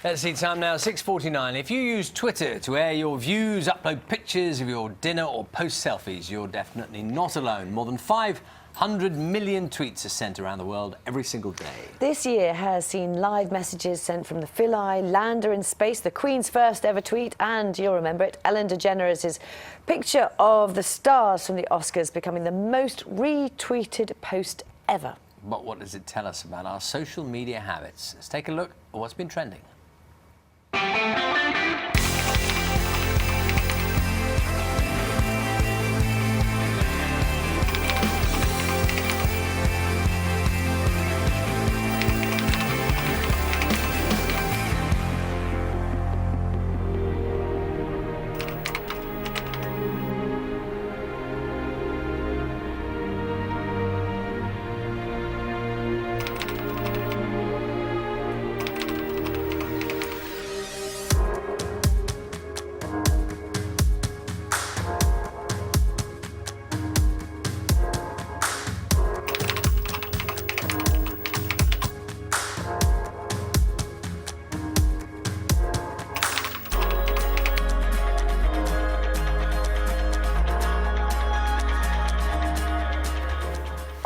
Let's see, time now, 6:49. If you use Twitter to air your views, upload pictures of your dinner or post selfies, you're definitely not alone. More than 500 million tweets are sent around the world every single day. This year has seen live messages sent from the Philae, lander in space, the Queen's first ever tweet, and you'll remember it, Ellen DeGeneres' picture of the stars from the Oscars becoming the most retweeted post ever. But what does it tell us about our social media habits? Let's take a look at what's been trending.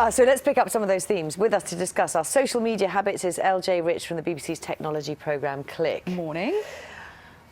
So let's pick up some of those themes. With us to discuss our social media habits is LJ Rich from the BBC's technology programme Click. Morning.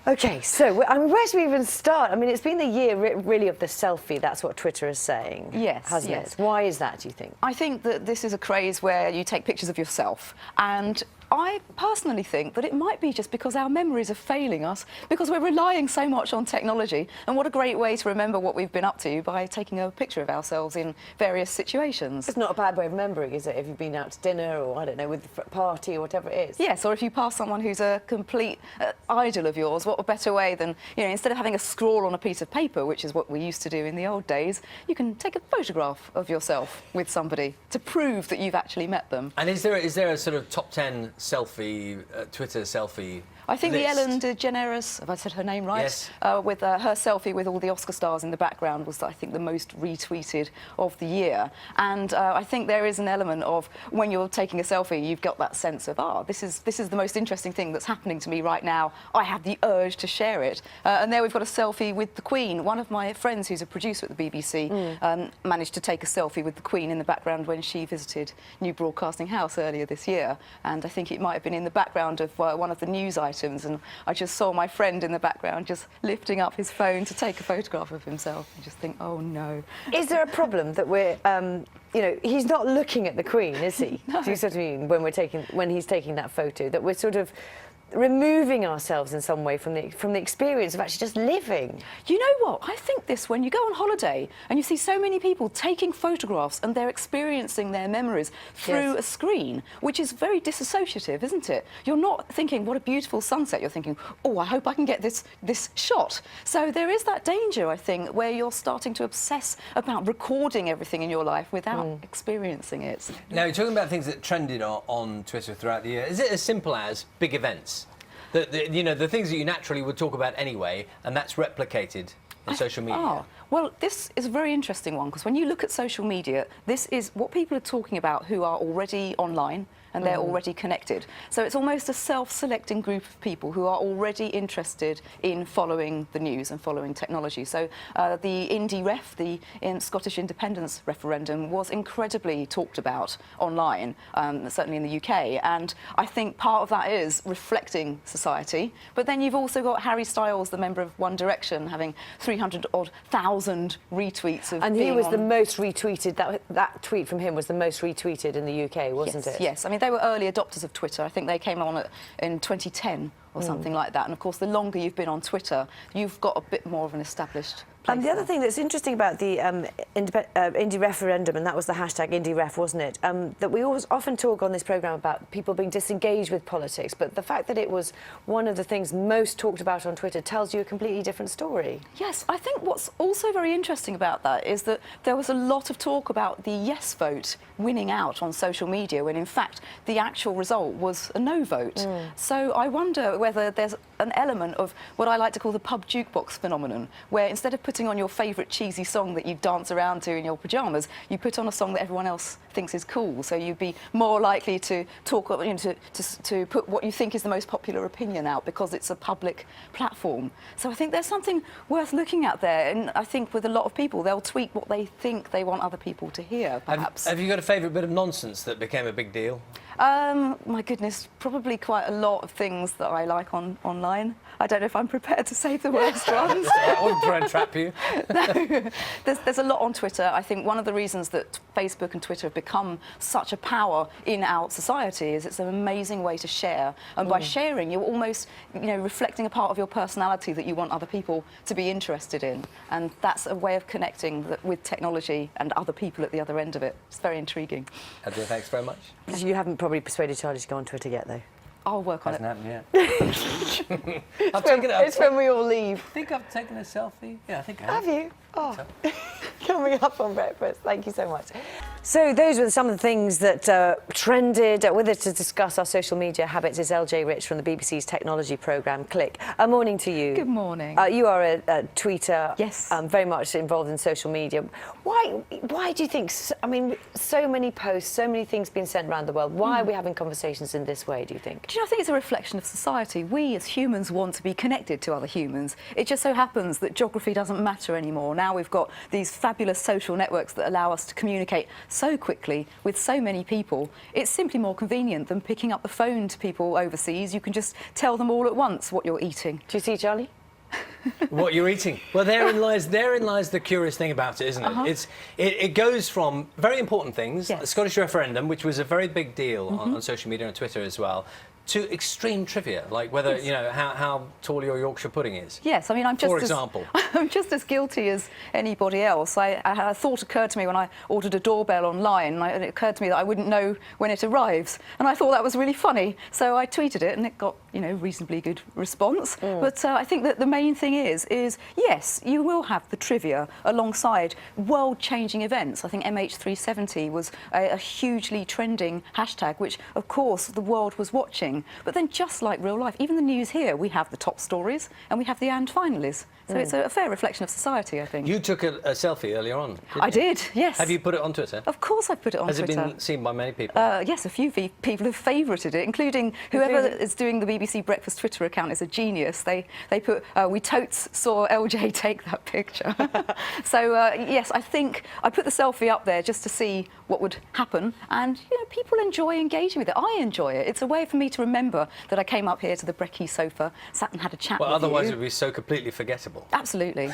OK, so where should we even start? I mean, it's been the year really of the selfie. That's what Twitter is saying. Yes, hasn't yes. it? Why is that, do you think? I think that this is a craze where you take pictures of yourself, and I personally think that it might be just because our memories are failing us, because we're relying so much on technology. And what a great way to remember what we've been up to by taking a picture of ourselves in various situations. It's not a bad way of remembering, is it? If you've been out to dinner or, I don't know, with the party or whatever it is. Yes, or if you pass someone who's a complete idol of yours, what a better way than, instead of having a scrawl on a piece of paper, which is what we used to do in the old days, you can take a photograph of yourself with somebody to prove that you've actually met them. And is there a sort of top 10 selfie, Twitter selfie I think list? the Ellen DeGeneres, have I said her name right? Yes. With her selfie with all the Oscar stars in the background was, I think, the most retweeted of the year. And I think there is an element of when you're taking a selfie, you've got that sense of, this is the most interesting thing that's happening to me right now. I have the urge to share it. And there we've got a selfie with the Queen. One of my friends who's a producer at the BBC managed to take a selfie with the Queen in the background when she visited New Broadcasting House earlier this year. And I think it might have been in the background of one of the news items. And I just saw my friend in the background just lifting up his phone to take a photograph of himself and just think, oh no. Is there a problem that we're, he's not looking at the Queen, is he? No. Do you sort of mean when he's taking that photo, that we're sort of removing ourselves in some way from the experience of actually just living? You know what? I think this when you go on holiday and you see so many people taking photographs and they're experiencing their memories through a screen, which is very disassociative, isn't it? You're not thinking, what a beautiful sunset. You're thinking, oh, I hope I can get this shot. So there is that danger, I think, where you're starting to obsess about recording everything in your life without experiencing it. Now, you're talking about things that trended on Twitter throughout the year. Is it as simple as big events? The things that you naturally would talk about anyway, and that's replicated in social media. Well, this is a very interesting one, because when you look at social media, this is what people are talking about who are already online and they're already connected. So it's almost a self-selecting group of people who are already interested in following the news and following technology. So the IndieRef, the Scottish independence referendum, was incredibly talked about online, certainly in the UK. And I think part of that is reflecting society. But then you've also got Harry Styles, the member of One Direction, having 300,000 retweets of and he being was on... the most retweeted. That tweet from him was the most retweeted in the UK, wasn't it? Yes. I mean, they were early adopters of Twitter. I think they came on in 2010 or something like that. And of course, the longer you've been on Twitter, you've got a bit more of an established place. The other thing that's interesting about the Indie referendum, and that was the hashtag IndieRef, wasn't it? That we always often talk on this programme about people being disengaged with politics, but the fact that it was one of the things most talked about on Twitter tells you a completely different story. Yes, I think what's also very interesting about that is that there was a lot of talk about the yes vote winning out on social media, when in fact the actual result was a no vote. So I wonder whether there's an element of what I like to call the pub jukebox phenomenon, where instead of putting on your favourite cheesy song that you dance around to in your pyjamas, you put on a song that everyone else thinks is cool. So you'd be more likely to talk, to put what you think is the most popular opinion out because it's a public platform. So I think there's something worth looking at there. And I think with a lot of people, they'll tweet what they think they want other people to hear, perhaps. Have you got a favourite bit of nonsense that became a big deal? My goodness, probably quite a lot of things that I like online. I don't know if I'm prepared to say the worst ones. I wouldn't try and trap you. No, there's a lot on Twitter. I think one of the reasons that Facebook and Twitter have become such a power in our society is it's an amazing way to share. And by sharing, you're almost, reflecting a part of your personality that you want other people to be interested in. And that's a way of connecting with technology and other people at the other end of it. It's very intriguing. Adrian, thanks very much. You haven't probably persuaded Charlie to go on Twitter yet, though. I'll work on it. Hasn't happened yet. It's when we all leave. I think I've taken a selfie. Yeah, I think I Have you? Oh, coming up on breakfast. Thank you so much. So those were some of the things that trended. With us to discuss our social media habits is LJ Rich from the BBC's technology programme, Click. Morning to you. Good morning. You are a tweeter. Yes. Very much involved in social media. Why do you think, so many posts, so many things being sent around the world, why are we having conversations in this way, do you think? Do you know, I think it's a reflection of society. We as humans want to be connected to other humans. It just so happens that geography doesn't matter anymore. Now we've got these fabulous social networks that allow us to communicate so quickly with so many people. It's simply more convenient than picking up the phone to people overseas. You can just tell them all at once what you're eating. Do you see, Charlie? What you're eating. Well, therein lies the curious thing about it, isn't it? It goes from very important things, Yes. the Scottish referendum, which was a very big deal on social media and Twitter as well, to extreme trivia, like whether, how tall your Yorkshire pudding is. Yes, I mean, I'm For example. I'm just as guilty as anybody else. A thought occurred to me when I ordered a doorbell online, and it occurred to me that I wouldn't know when it arrives. And I thought that was really funny, so I tweeted it, and it got, reasonably good response. But I think that the main thing is yes, you will have the trivia alongside world-changing events. I think MH370 was a hugely trending hashtag, which, of course, the world was watching. But then, just like real life, even the news here, we have the top stories and we have the and finalies. So it's a fair reflection of society, I think. You took a selfie earlier on, didn't I you? did, yes. Have you put it on Twitter? Of course I've put it on Has Twitter. it been seen by many people? Yes, a few people have favourited it, including whoever is doing the BBC Breakfast Twitter account is a genius. They put, we totes saw LJ take that picture. So, yes, I think I put the selfie up there just to see what would happen. And, people enjoy engaging with it. I enjoy it. It's a way for me to remember that I came up here to the Brekkie sofa, sat and had a chat with you. Otherwise it would be so completely forgettable. Absolutely.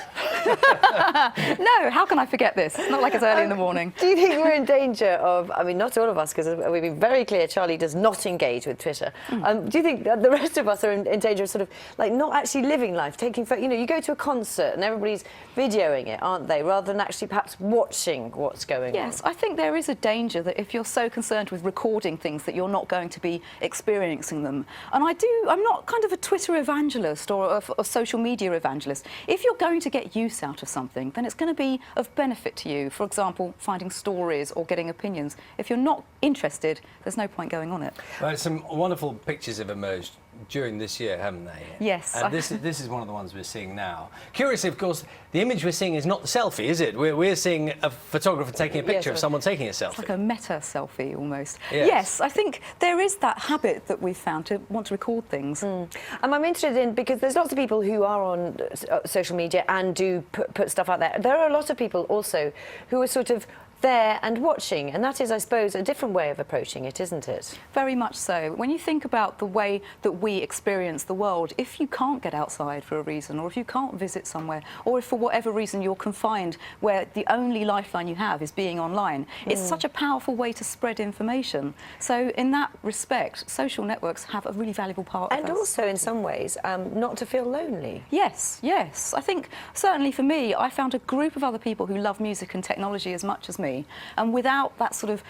No, how can I forget this? It's not like it's early in the morning. Do you think we're in danger of, not all of us, because we've been very clear, Charlie does not engage with Twitter. Do you think that the rest of us are in danger of sort of, not actually living life, taking, you go to a concert and everybody's videoing it, aren't they, rather than actually perhaps watching what's going on? Yes, I think there is a danger that if you're so concerned with recording things that you're not going to be experiencing them. And I'm not kind of a Twitter evangelist or a social media evangelist. If you're going to get use out of something, then it's going to be of benefit to you. For example, finding stories or getting opinions. If you're not interested, there's no point going on it. Well, some wonderful pictures have emerged during this year, haven't they? Yes. And this is one of the ones we're seeing now. Curiously, of course, the image we're seeing is not the selfie, is it? We're seeing a photographer taking a picture of someone taking a selfie. It's like a meta selfie almost. Yes. Yes, I think there is that habit that we've found to want to record things. And I'm interested in, because there's lots of people who are on social media and do put stuff out there. There are a lot of people also who are sort of there and watching, and that is, I suppose, a different way of approaching it, isn't it? Very much so. When you think about the way that we experience the world, if you can't get outside for a reason, or if you can't visit somewhere, or if for whatever reason you're confined where the only lifeline you have is being online, it's such a powerful way to spread information. So in that respect, social networks have a really valuable part of And us. also, in some ways, not to feel lonely. Yes, yes. I think certainly for me, I found a group of other people who love music and technology as much as me. And without that sort of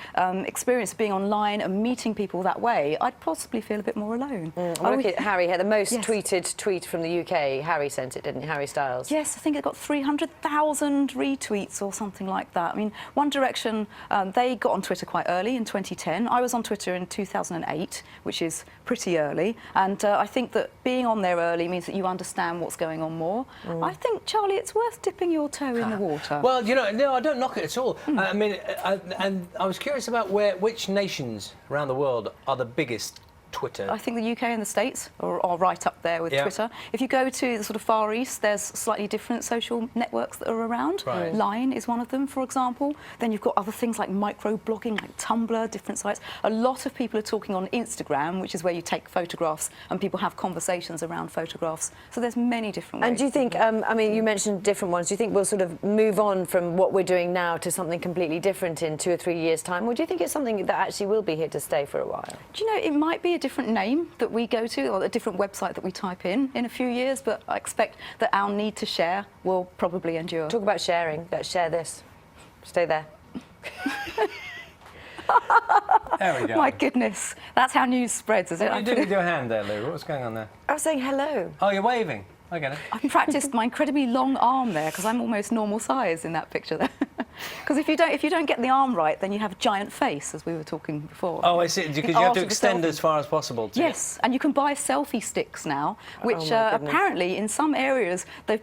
experience of being online and meeting people that way, I'd possibly feel a bit more alone. Look at Harry here, the most tweeted tweet from the UK. Harry sent it, didn't he? Harry Styles. Yes, I think it got 300,000 retweets or something like that. I mean, One Direction, they got on Twitter quite early in 2010. I was on Twitter in 2008, which is pretty early. And I think that being on there early means that you understand what's going on more. I think, Charlie, it's worth dipping your toe in the water. Well, no, I don't knock it at all. I mean, and I was curious about which nations around the world are the biggest Twitter. I think the UK and the States are right up there with Twitter. If you go to the sort of Far East, there's slightly different social networks that are around. Right. Line is one of them, for example. Then you've got other things like micro-blogging, like Tumblr, different sites. A lot of people are talking on Instagram, which is where you take photographs and people have conversations around photographs. So there's many different ways. And do you think, I mean, you mentioned different ones. Do you think we'll sort of move on from what we're doing now to something completely different in 2 or 3 years' time? Or do you think it's something that actually will be here to stay for a while? Do you know, it might be a different name that we go to or a different website that we type in a few years, but I expect that our need to share will probably endure. Talk about sharing. Let's share this. Stay there. There we go. My goodness, that's how news spreads, is it? What are you doing with your hand there, Lou? What's going on there? I was saying hello. Oh, you're waving. I get it. I've practiced my incredibly long arm there because I'm almost normal size in that picture there. Because if you don't get the arm right, then you have a giant face, as we were talking before. Oh, I see. Because you have to extend as far as possible. Yes, and you can buy selfie sticks now, which my goodness. apparently in some areas they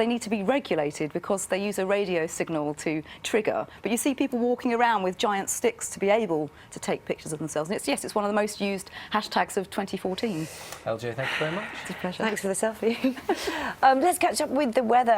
need to be regulated because they use a radio signal to trigger. But you see people walking around with giant sticks to be able to take pictures of themselves. And it's one of the most used hashtags of 2014. LJ, thank you very much. It's a pleasure. Thanks for the selfie. Let's catch up with the weather.